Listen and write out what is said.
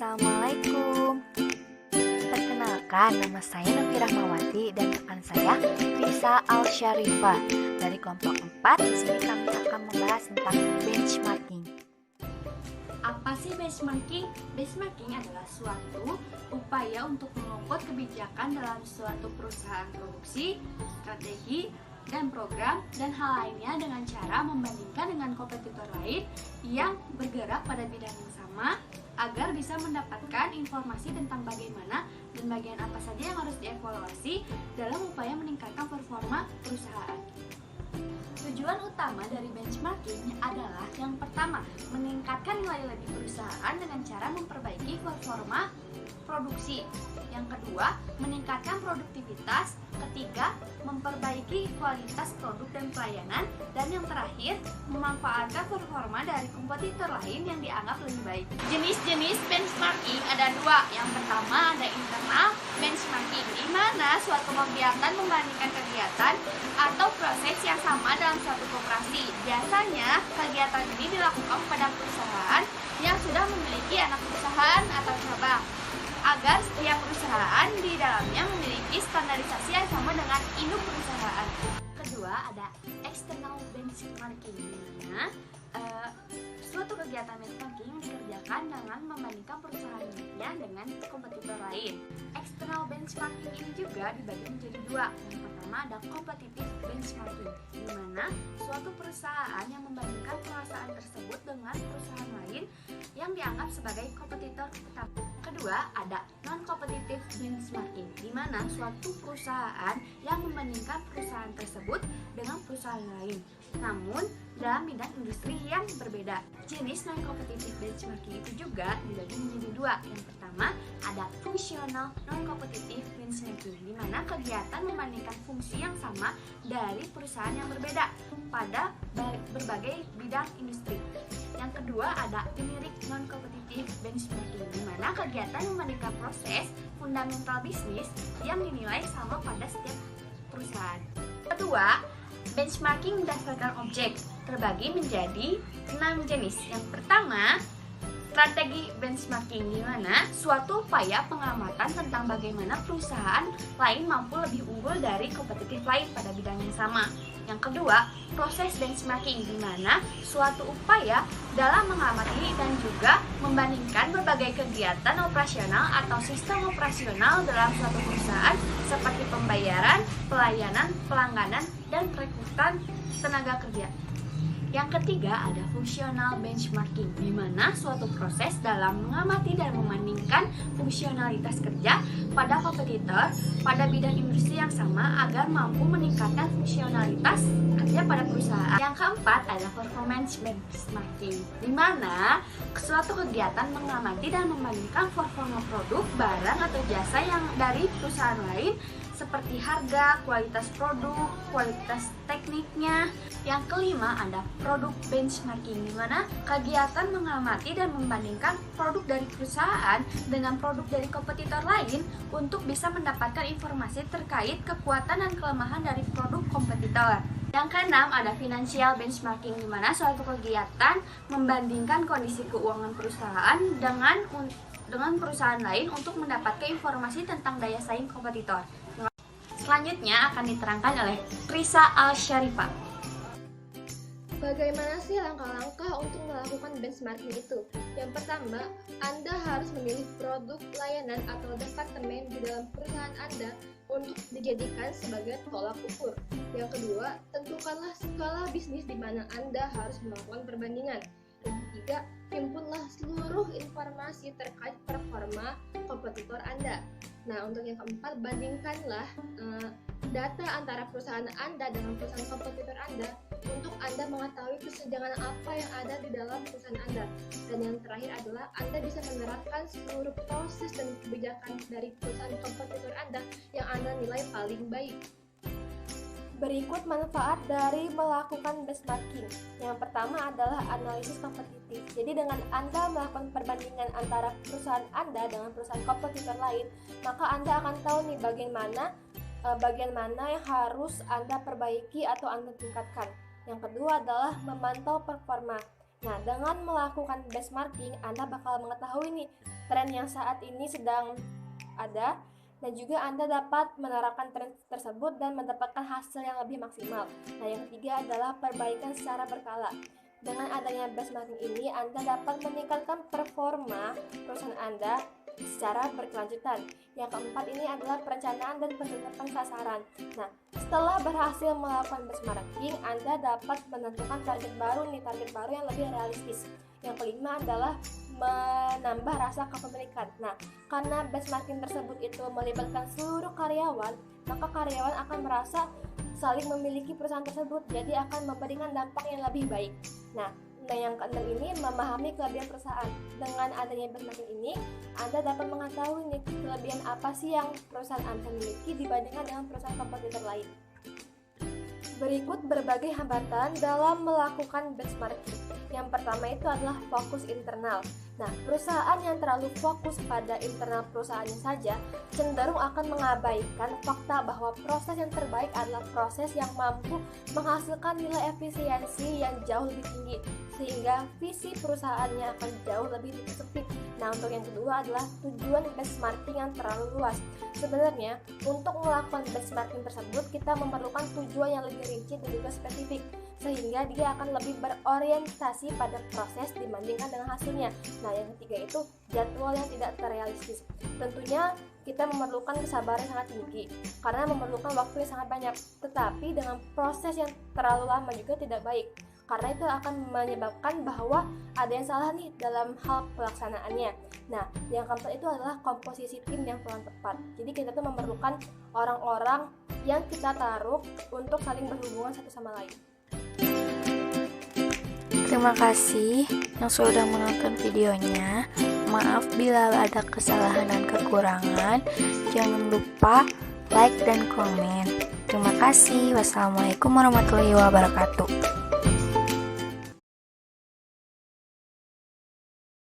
Assalamualaikum. Perkenalkan, nama saya Novi Rahmawati dan rekan saya Risa Al-Syarifah. Dari kelompok 4, di sini kami akan membahas tentang benchmarking. Apa sih benchmarking? Benchmarking adalah suatu upaya untuk mengukur kebijakan dalam suatu perusahaan produksi, strategi, dan program, dan hal lainnya dengan cara membandingkan dengan kompetitor lain yang bergerak pada bidang yang sama agar bisa mendapatkan informasi tentang bagaimana dan bagian apa saja yang harus dievaluasi dalam upaya meningkatkan performa perusahaan. Tujuan utama dari benchmarking adalah yang pertama, meningkatkan nilai lebih perusahaan dengan cara memperbaiki performa produksi. Yang kedua, meningkatkan produktivitas. Ketiga, memperbaiki kualitas produk dan pelayanan. Dan yang terakhir, memanfaatkan performa dari kompetitor lain yang dianggap lebih baik. Jenis-jenis benchmarking ada dua. Yang pertama ada internal benchmarking, di mana suatu kegiatan membandingkan kegiatan atau proses yang sama dalam suatu koperasi. Biasanya, kegiatan ini dilakukan pada perusahaan yang sudah memiliki anak perusahaan atau cabang, agar setiap perusahaan di dalamnya memiliki standarisasi yang sama dengan induk perusahaan. Kedua, ada external benchmarking, di mana suatu kegiatan benchmarking dikerjakan dengan membandingkan perusahaan miliknya dengan kompetitor lain. External benchmarking ini juga dibagi menjadi dua. Yang pertama ada competitive benchmarking, di mana suatu perusahaan yang membandingkan perusahaan tersebut dengan perusahaan lain yang dianggap sebagai kompetitor utama. Kedua, ada non-competitive benchmarking, di mana suatu perusahaan yang membandingkan perusahaan tersebut dengan perusahaan lain, namun dalam bidang industri yang berbeda. Jenis non-competitive benchmarking itu juga dibagi menjadi dua. Yang pertama, ada functional non-competitive benchmarking, di mana kegiatan membandingkan fungsi yang sama dari perusahaan yang berbeda pada berbagai bidang industri. Yang kedua, ada generic non-competitive benchmarking, di mana kegiatan membandingkan proses fundamental bisnis yang dinilai sama pada setiap perusahaan. Kedua, benchmarking berdasarkan objek terbagi menjadi 6 jenis. Yang pertama, strategi benchmarking, di mana suatu upaya pengamatan tentang bagaimana perusahaan lain mampu lebih unggul dari kompetitif lain pada bidang yang sama. Yang kedua, proses benchmarking, di mana suatu upaya dalam mengamati dan juga membandingkan berbagai kegiatan operasional atau sistem operasional dalam suatu perusahaan seperti pembayaran, pelayanan, pelangganan, dan rekrutan tenaga kerja. Yang ketiga ada fungsional benchmarking, di mana suatu proses dalam mengamati dan membandingkan fungsionalitas kerja pada kompetitor pada bidang industri yang sama agar mampu meningkatkan fungsionalitas kerja pada perusahaan. Yang keempat ada performance benchmarking, di mana suatu kegiatan mengamati dan membandingkan performa produk, barang atau jasa yang dari perusahaan lain seperti harga, kualitas produk, kualitas tekniknya. Yang kelima ada produk benchmarking, di mana kegiatan mengamati dan membandingkan produk dari perusahaan dengan produk dari kompetitor lain untuk bisa mendapatkan informasi terkait kekuatan dan kelemahan dari produk kompetitor. Yang keenam ada financial benchmarking, di mana suatu kegiatan membandingkan kondisi keuangan perusahaan dengan perusahaan lain untuk mendapatkan informasi tentang daya saing kompetitor. Selanjutnya akan diterangkan oleh Risa Al-Syarifah. Bagaimana sih langkah-langkah untuk melakukan benchmarking itu? Yang pertama, Anda harus memilih produk, layanan, atau departemen di dalam perusahaan Anda untuk dijadikan sebagai tolak ukur. Yang kedua, tentukanlah skala bisnis di mana Anda harus melakukan perbandingan. Yang ketiga, himpunlah seluruh informasi terkait performa kompetitor Anda. Nah, untuk yang keempat, bandingkanlah data antara perusahaan Anda dengan perusahaan kompetitor Anda untuk Anda mengetahui kesenjangan apa yang ada di dalam perusahaan Anda. Dan yang terakhir adalah Anda bisa menerapkan seluruh proses dan kebijakan dari perusahaan kompetitor Anda yang Anda nilai paling baik. Berikut manfaat dari melakukan benchmarking. Yang pertama adalah analisis kompetitif. Jadi dengan Anda melakukan perbandingan antara perusahaan Anda dengan perusahaan kompetitor lain, maka Anda akan tahu nih bagian mana yang harus Anda perbaiki atau Anda tingkatkan. Yang kedua adalah memantau performa. Nah, dengan melakukan benchmarking, Anda bakal mengetahui nih tren yang saat ini sedang ada, dan juga Anda dapat menerapkan tren tersebut dan mendapatkan hasil yang lebih maksimal. Nah, yang ketiga adalah perbaikan secara berkala. Dengan adanya benchmarking ini, Anda dapat meningkatkan performa perusahaan Anda secara berkelanjutan. Yang keempat ini adalah perencanaan dan penetapan sasaran. Nah, setelah berhasil melakukan benchmarking, Anda dapat menentukan target baru yang lebih realistis. Yang kelima adalah menambah rasa kepemilikan. Nah, karena benchmarking tersebut itu melibatkan seluruh karyawan, maka karyawan akan merasa saling memiliki perusahaan tersebut, jadi akan memberikan dampak yang lebih baik. Nah, yang keenam ini memahami kelebihan perusahaan. Dengan adanya benchmarking ini, Anda dapat mengetahui nih kelebihan apa sih yang perusahaan Anda miliki dibandingkan dengan perusahaan kompetitor lain. Berikut berbagai hambatan dalam melakukan benchmarking. Yang pertama itu adalah fokus internal. Nah, perusahaan yang terlalu fokus pada internal perusahaannya saja cenderung akan mengabaikan fakta bahwa proses yang terbaik adalah proses yang mampu menghasilkan nilai efisiensi yang jauh lebih tinggi, sehingga visi perusahaannya akan jauh lebih sempit. Nah, untuk yang kedua adalah tujuan benchmarking yang terlalu luas. Sebenarnya, untuk melakukan benchmarking tersebut, kita memerlukan tujuan yang lebih rinci dan juga spesifik, sehingga dia akan lebih berorientasi pada proses dibandingkan dengan hasilnya. Nah, yang ketiga itu jadwal yang tidak terrealistis. Tentunya kita memerlukan kesabaran yang sangat tinggi karena memerlukan waktu yang sangat banyak. Tetapi dengan proses yang terlalu lama juga tidak baik, karena itu akan menyebabkan bahwa ada yang salah nih dalam hal pelaksanaannya. Nah, yang keempat itu adalah komposisi tim yang kurang tepat. Jadi kita tuh memerlukan orang-orang yang kita taruh untuk saling berhubungan satu sama lain. Terima kasih yang sudah menonton videonya. Maaf bila ada kesalahan dan kekurangan. Jangan lupa like dan komen. Terima kasih. Wassalamualaikum warahmatullahi wabarakatuh.